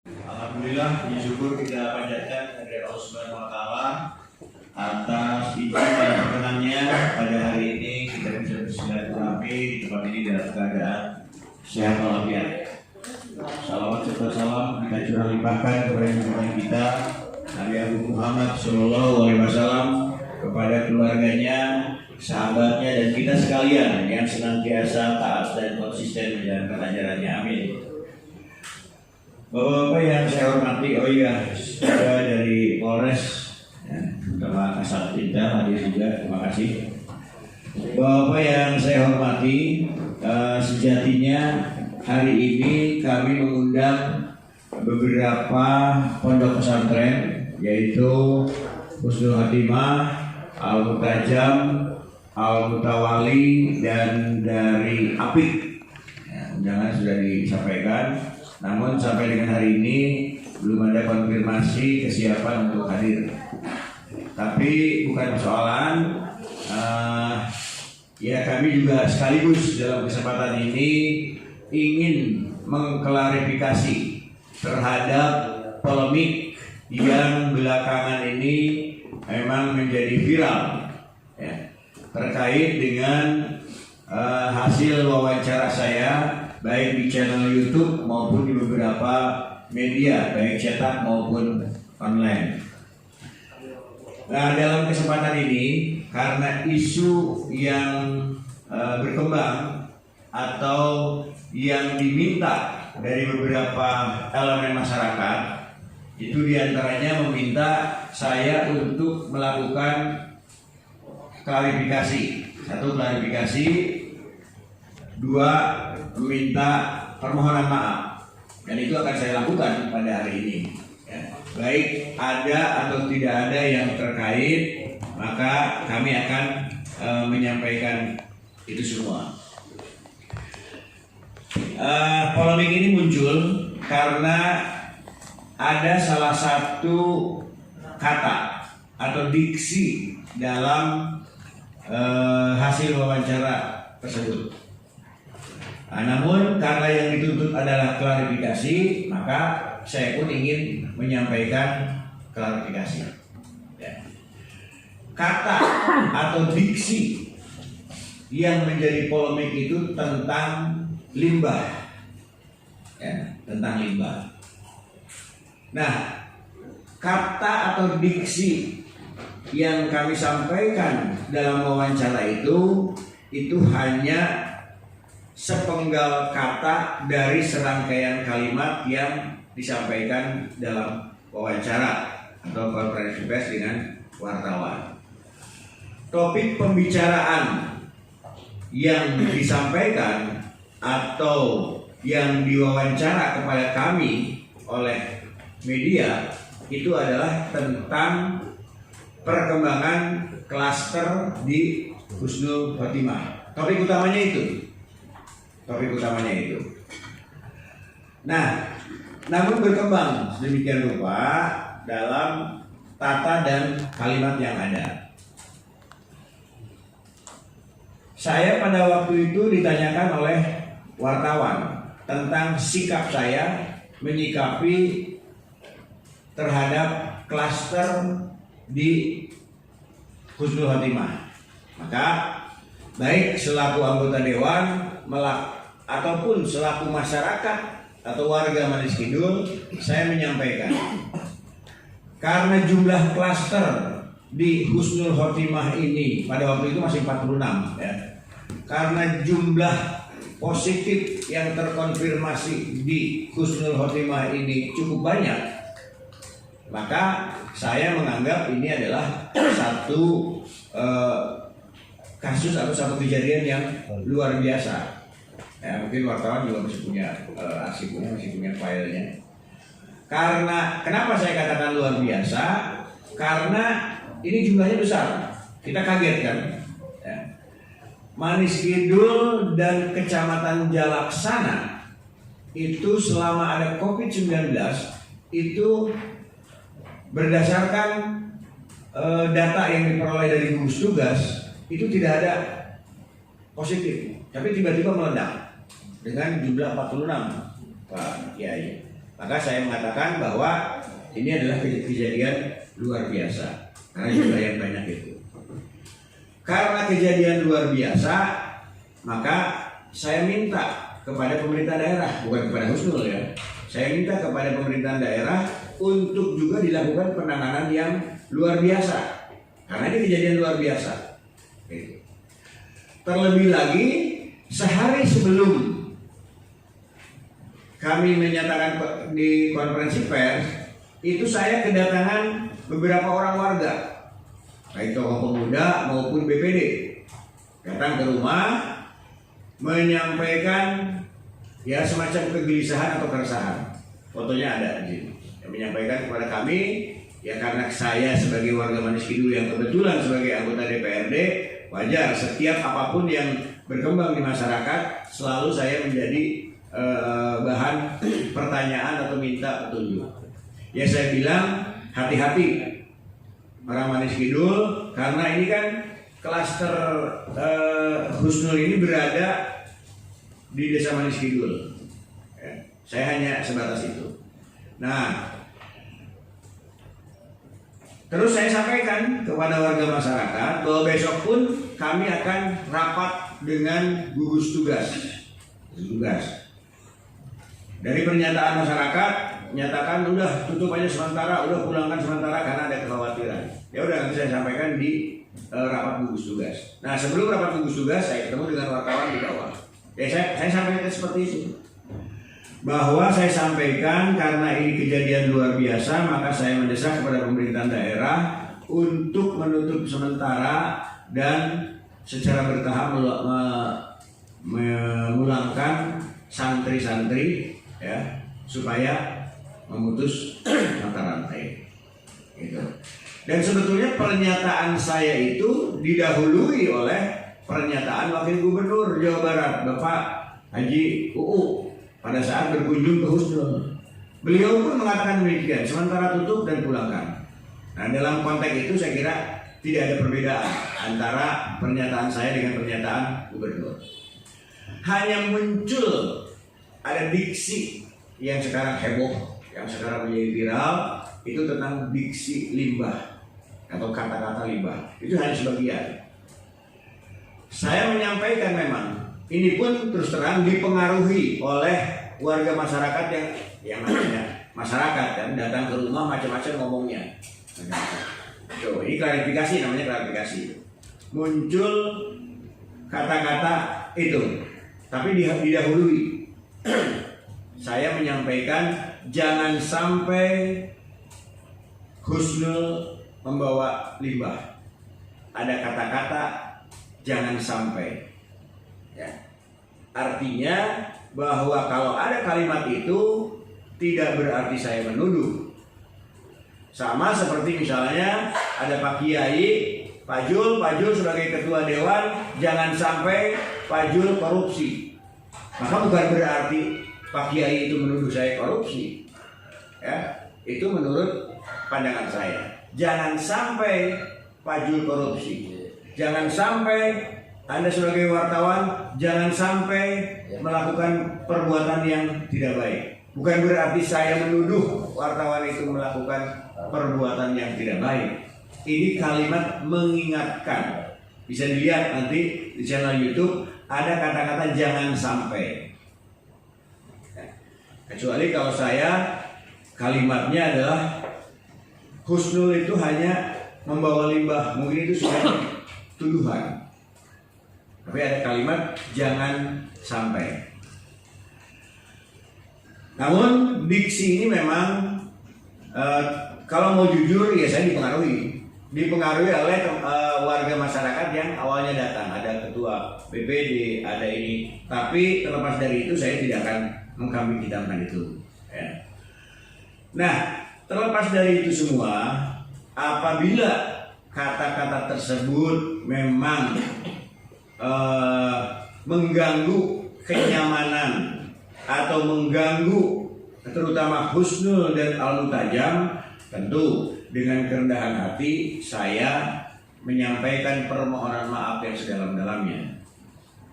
Alhamdulillah, puji syukur kita panjatkan kepada Allah Subhanahu wa Ta'ala atas izin dan perkenannya pada hari ini kita bisa bersilaturahmi di tempat ini dalam keadaan sehat walafiat. Salawat serta salam kita curah limpahkan kepada junjungan kita Nabi Abu Muhammad Sallallahu Alaihi Wasallam, kepada keluarganya, sahabatnya, dan kita sekalian yang senantiasa taat dan konsisten menjalankan ajarannya. Amin. Bapak-bapak yang saya hormati, saya dari Polres, Bapak Kasat Intel hadir juga, terima kasih. Bapak yang saya hormati, sejatinya hari ini kami mengundang beberapa pondok pesantren, yaitu Husnul Khatimah, Al-Mutajam, Al-Mutawali, dan dari Apik. Undangan sudah disampaikan. Namun sampai dengan hari ini belum ada konfirmasi kesiapan untuk hadir. Tapi bukan persoalan, ya kami juga sekaligus dalam kesempatan ini ingin mengklarifikasi terhadap polemik yang belakangan ini memang menjadi viral, ya, terkait dengan hasil wawancara saya baik di channel YouTube maupun di beberapa media baik cetak maupun online. Nah, dalam kesempatan ini karena isu yang berkembang atau yang diminta dari beberapa elemen masyarakat, itu diantaranya meminta saya untuk melakukan klarifikasi. Satu, klarifikasi. Dua, meminta permohonan maaf, dan itu akan saya lakukan pada hari ini, ya. Baik ada atau tidak ada yang terkait, maka kami akan menyampaikan itu semua. Polemik ini muncul karena ada salah satu kata atau diksi dalam hasil wawancara tersebut. Namun karena yang dituntut adalah klarifikasi, maka saya pun ingin menyampaikan klarifikasi. Ya. Kata atau diksi yang menjadi polemik itu tentang limbah, ya, tentang limbah. Nah, kata atau diksi yang kami sampaikan dalam wawancara itu hanya sepenggal kata dari serangkaian kalimat yang disampaikan dalam wawancara atau konferensi pers dengan wartawan. Topik pembicaraan yang disampaikan atau yang diwawancara kepada kami oleh media itu adalah tentang perkembangan klaster di Husnul Khotimah. Topik utamanya itu. Nah, namun berkembang sedemikian rupa dalam tata dan kalimat yang ada. Saya pada waktu itu ditanyakan oleh wartawan tentang sikap saya menyikapi terhadap klaster di Husnul Khotimah. Maka baik selaku anggota dewan ataupun selaku masyarakat atau warga Manis Kidul, saya menyampaikan karena jumlah klaster di Husnul Khotimah ini pada waktu itu masih 46, ya. Karena jumlah positif yang terkonfirmasi di Husnul Khotimah ini cukup banyak, maka saya menganggap ini adalah satu kasus atau satu kejadian yang luar biasa. Ya, mungkin wartawan juga masih punya arsipnya, masih punya filenya. Karena kenapa saya katakan luar biasa? Karena ini jumlahnya besar. Kita kaget kan? Ya. Manis Kidul dan Kecamatan Jalaksana itu selama ada COVID-19 itu berdasarkan data yang diperoleh dari gugus tugas itu tidak ada positif, tapi tiba-tiba meledak dengan jumlah 46, Pak Kiai. Maka saya mengatakan bahwa ini adalah kejadian luar biasa. Karena jumlah yang banyak itu. Karena kejadian luar biasa, maka saya minta kepada pemerintah daerah, bukan kepada Husnul ya. Saya minta kepada pemerintah daerah untuk juga dilakukan penanganan yang luar biasa. Karena ini kejadian luar biasa. Terlebih lagi, sehari sebelum kami menyatakan di konferensi pers, itu saya kedatangan beberapa orang warga, baik tokoh pemuda maupun BPD, datang ke rumah menyampaikan ya semacam kegelisahan atau keresahan. Fotonya ada di sini. Yang menyampaikan kepada kami, ya karena saya sebagai warga Manis Kidul yang kebetulan sebagai anggota DPRD, wajar setiap apapun yang berkembang di masyarakat selalu saya menjadi bahan pertanyaan atau minta petunjuk. Ya saya bilang hati-hati orang Manis Kidul, karena ini kan klaster Husnul ini berada di Desa Manis Kidul. Ya, saya hanya sebatas itu. Nah, terus saya sampaikan kepada warga masyarakat bahwa besok pun kami akan rapat dengan gugus tugas. Dari pernyataan masyarakat, nyatakan udah tutup aja sementara, udah pulangkan sementara karena ada kekhawatiran. Ya udah nanti saya sampaikan di rapat gugus tugas. Nah sebelum rapat gugus tugas saya ketemu dengan wartawan di bawah. Ya saya sampaikan seperti itu. Bahwa saya sampaikan karena ini kejadian luar biasa, maka saya mendesak kepada pemerintah daerah untuk menutup sementara dan secara bertahap memulangkan santri-santri ya supaya memutus mata rantai gitu. Dan sebetulnya pernyataan saya itu didahului oleh pernyataan Wakil Gubernur Jawa Barat Bapak Haji UU pada saat berkunjung ke Husnul. Beliau pun mengatakan demikian, sementara tutup dan pulangkan. Nah dalam konteks itu saya kira tidak ada perbedaan antara pernyataan saya dengan pernyataan Gubernur. Hanya muncul ada diksi yang sekarang heboh, yang sekarang menjadi viral, itu tentang diksi limbah atau kata-kata limbah. Itu hanya sebagian. Saya menyampaikan memang ini pun terus terang dipengaruhi oleh warga masyarakat yang namanya masyarakat kan datang ke rumah macam-macam ngomongnya. Tuh, ini klarifikasi, namanya klarifikasi. Muncul kata-kata itu, tapi didahului. Saya menyampaikan jangan sampai Husnul membawa limbah. Ada kata-kata jangan sampai. Ya. Artinya bahwa kalau ada kalimat itu tidak berarti saya menuduh. Sama seperti misalnya ada Pak Kiai, Pak Jul sebagai ketua dewan jangan sampai Pak Jul korupsi. Maka bukan berarti Pak Kiai itu menuduh saya korupsi. Ya, itu menurut pandangan saya. Jangan sampai Pak Jul korupsi. Jangan sampai Anda sebagai wartawan jangan sampai melakukan perbuatan yang tidak baik. Bukan berarti saya menuduh wartawan itu melakukan perbuatan yang tidak baik. Ini kalimat mengingatkan. Bisa dilihat nanti di channel YouTube ada kata-kata jangan sampai. Kecuali kalau saya kalimatnya adalah Husnul itu hanya membawa limbah, mungkin itu sudah tuduhan. Tapi ada kalimat jangan sampai. Namun diksi ini memang kalau mau jujur ya saya dipengaruhi oleh warga masyarakat yang awalnya datang. Ada ketua BPD, ada ini. Tapi terlepas dari itu saya tidak akan mengkambing hitamkan itu. Ya. Nah, terlepas dari itu semua, apabila kata-kata tersebut memang mengganggu kenyamanan atau mengganggu terutama Husnul dan Al-Mutajam, tentu dengan kerendahan hati saya menyampaikan permohonan maaf yang sedalam-dalamnya.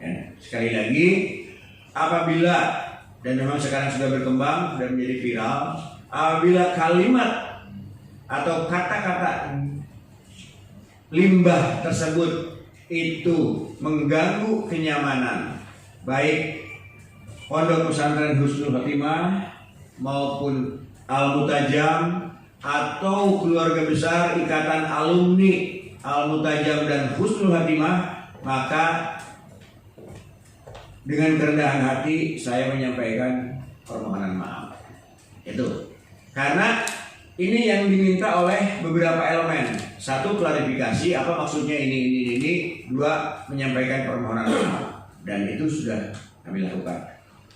Ya, sekali lagi, apabila dan memang sekarang sudah berkembang dan menjadi viral. Apabila kalimat atau kata-kata limbah tersebut itu mengganggu kenyamanan baik Pondok Pesantren Husnul Khotimah maupun Al-Mutajam atau keluarga besar Ikatan Alumni Al-Mutajam dan Husnul Khotimah, maka dengan kerendahan hati saya menyampaikan permohonan maaf. Itu karena ini yang diminta oleh beberapa elemen. Satu, klarifikasi apa maksudnya ini. Dua, menyampaikan permohonan maaf. Dan itu sudah kami lakukan.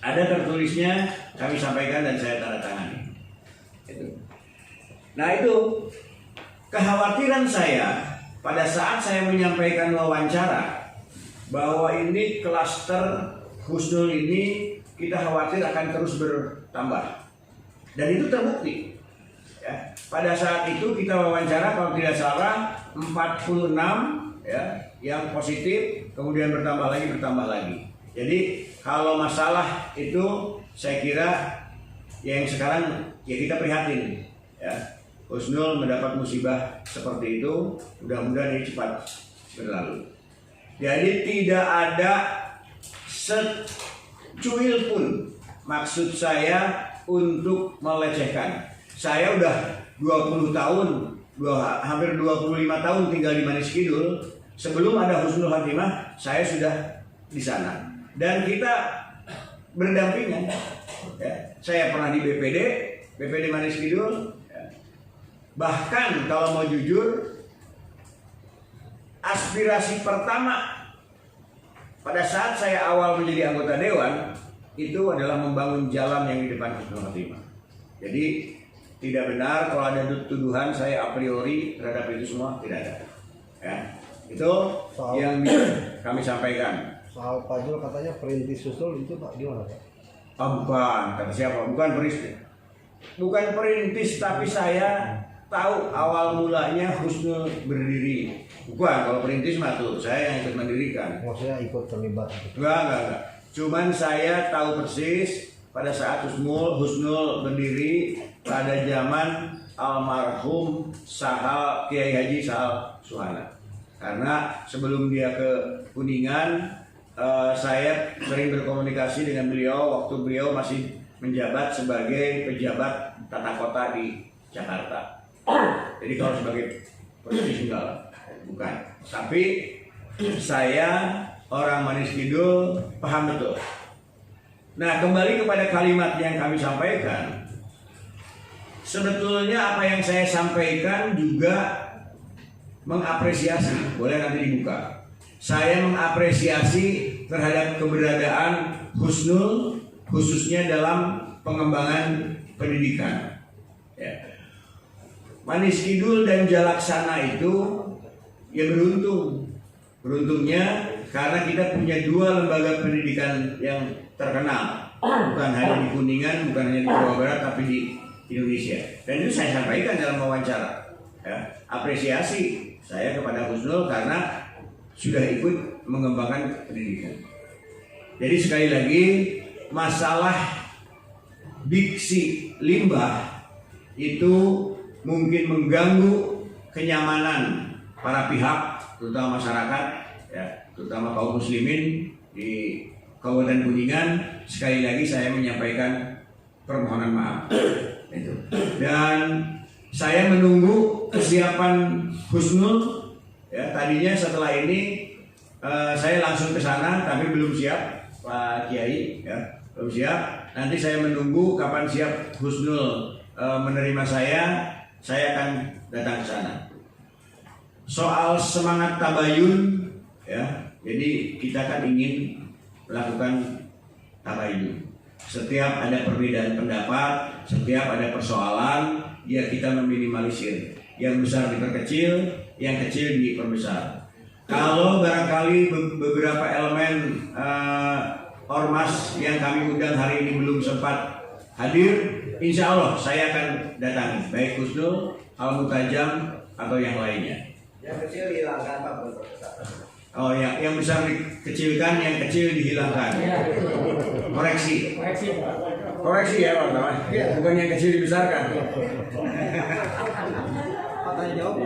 Ada tertulisnya, kami sampaikan dan saya tanda tangani. Itu. Nah itu kekhawatiran saya pada saat saya menyampaikan wawancara bahwa ini klaster Husnul ini kita khawatir akan terus bertambah. Dan itu terbukti. Ya, pada saat itu kita wawancara kalau tidak salah 46 ya, yang positif, kemudian bertambah lagi. Jadi kalau masalah itu saya kira yang sekarang ya kita prihatin ya. Husnul mendapat musibah seperti itu, mudah-mudahan ini cepat berlalu. Jadi tidak ada secuil pun maksud saya untuk melecehkan. Saya udah 20 tahun, hampir 25 tahun tinggal di Manis Kidul. Sebelum ada Husnul Khotimah, saya sudah di sana. Dan kita berdampingan. Ya. Saya pernah di BPD Manis Kidul. Ya. Bahkan kalau mau jujur, aspirasi pertama pada saat saya awal menjadi anggota dewan itu adalah membangun jalan yang di depan Husnul Khotimah. Jadi tidak benar kalau ada tuduhan saya a priori terhadap itu semua, tidak ada. Ya, itu yang kami sampaikan. Soal Pak Jul katanya perintis Husnul itu Pak gimana Pak? Bukan, kata siapa? Bukan perintis. Bukan perintis, tapi saya tahu awal mulanya Husnul berdiri. Bukan, kalau perintis mah tuh saya yang ikut mendirikan. Maksudnya ikut terlibat? Enggak. Cuman saya tahu persis pada saat Husnul berdiri pada zaman almarhum Kiai Haji Sahal Suhana. Karena sebelum dia ke Kuningan, saya sering berkomunikasi dengan beliau waktu beliau masih menjabat sebagai pejabat tata kota di Jakarta. Jadi kalau sebagai politisi enggak, bukan. Tapi saya orang Manis Kidul paham betul. Nah, kembali kepada kalimat yang kami sampaikan. Sebetulnya apa yang saya sampaikan juga mengapresiasi, boleh nanti dibuka. Saya mengapresiasi terhadap keberadaan Husnul khususnya dalam pengembangan pendidikan. Ya. Manis Kidul dan Jalaksana itu ya beruntungnya karena kita punya dua lembaga pendidikan yang terkenal, bukan hanya di Kuningan, bukan hanya di Jawa Barat, tapi di Indonesia. Dan itu saya sampaikan dalam wawancara. Ya, apresiasi saya kepada Husnul karena sudah ikut mengembangkan pendidikan. Jadi sekali lagi masalah diksi limbah itu mungkin mengganggu kenyamanan para pihak, terutama masyarakat, ya, terutama kaum muslimin di Kabupaten Kuningan. Sekali lagi saya menyampaikan permohonan maaf. Itu. Dan saya menunggu kesiapan Husnul. Ya, tadinya setelah ini saya langsung ke sana, tapi belum siap, Pak Kiai, ya, belum siap. Nanti saya menunggu kapan siap Husnul menerima saya akan datang ke sana. Soal semangat tabayun, ya, jadi kita kan ingin melakukan tabayun. Setiap ada perbedaan pendapat, setiap ada persoalan, ya kita meminimalisir. Yang besar diperkecil, yang kecil diperbesar. Kalau barangkali beberapa elemen ormas yang kami undang hari ini belum sempat hadir, insya Allah saya akan datangi, baik Husnul, Al-Mutajam atau yang lainnya. Yang kecil dihilangkan Pak, Oh ya, yang besar dikecilkan, yang kecil dihilangkan. Koreksi. Koreksi ya Pak, bukan yang kecil dibesarkan. Katanya jawab.